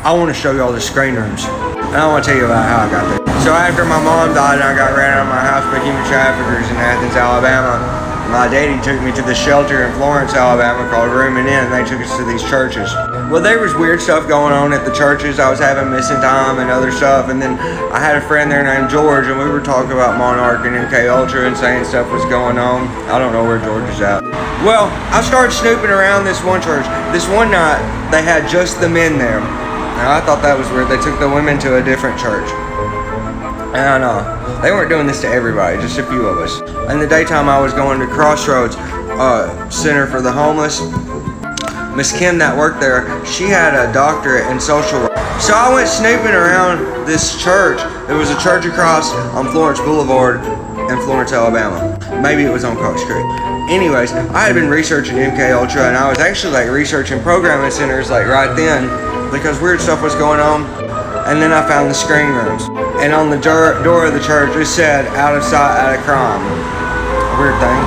I want to show you all the screen rooms. And I want to tell you about how I got there. So after my mom died and I got ran out of my house by human traffickers in Athens, Alabama, my daddy took me to the shelter in Florence, Alabama called Room and Inn, and they took us to these churches. Well, there was weird stuff going on at the churches. I was having missing time and other stuff, and then I had a friend there named George, and we were talking about Monarch and MkUltra and saying stuff was going on. I don't know where George is at. Well, I started snooping around this one church. This one night, they had just the men there. Now, I thought that was weird. They took the women to a different church. And they weren't doing this to everybody, just a few of us. In the daytime, I was going to Crossroads Center for the Homeless. Miss Kim that worked there, she had a doctorate in social work. So I went snooping around this church. It was a church across on Florence Boulevard in Florence, Alabama. Maybe it was on Cox Creek. Anyways, I had been researching MkUltra, and I was actually like researching programming centers like right then because weird stuff was going on. And then I found the screen rooms. And on the door of the church, it said, out of sight, out of crime. Weird thing.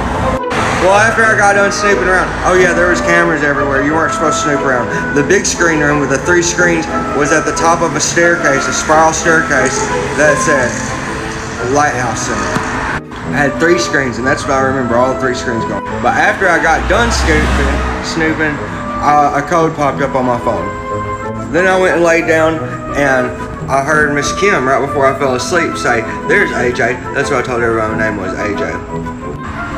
Well, after I got done snooping around, oh yeah, there was cameras everywhere. You weren't supposed to snoop around. The big screen room with the 3 screens was at the top of a staircase, a spiral staircase that said Lighthouse Center. I had 3 screens, and that's what I remember, all 3 screens going. But after I got done snooping, a code popped up on my phone. Then I went and laid down, and I heard Miss Kim right before I fell asleep say, "There's AJ." That's what I told everybody my name was, AJ.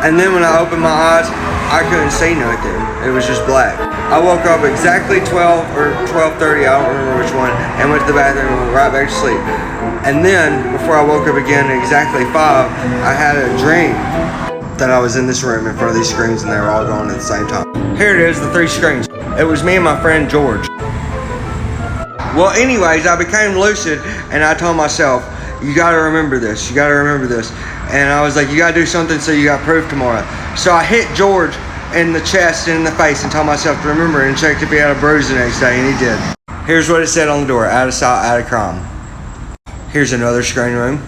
And then when I opened my eyes, I couldn't see nothing. It was just black. I woke up exactly 12 or 12:30, I don't remember which one, and went to the bathroom and went right back to sleep. And then, before I woke up again at exactly 5, I had a dream that I was in this room in front of these screens and they were all going at the same time. Here it is, the 3 screens. It was me and my friend George. Well, anyways, I became lucid and I told myself, you gotta remember this, you gotta remember this. And I was like, you gotta do something so you got proof tomorrow. So I hit George in the chest and in the face and told myself to remember and checked if he had a bruise the next day, and he did. Here's what it said on the door, out of sight, out of crime. Here's another screen room.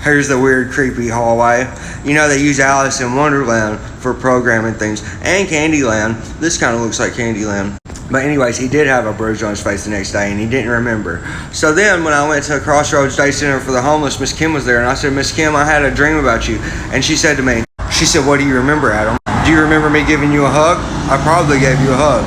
Here's the weird, creepy hallway. You know, they use Alice in Wonderland for programming things. And Candyland. This kind of looks like Candyland. But anyways, he did have a bruise on his face the next day, and he didn't remember. So then, when I went to Crossroads Day Center for the Homeless, Miss Kim was there, and I said, "Miss Kim, I had a dream about you." And she said to me, she said, "What do you remember, Adam? Do you remember me giving you a hug?" "I probably gave you a hug."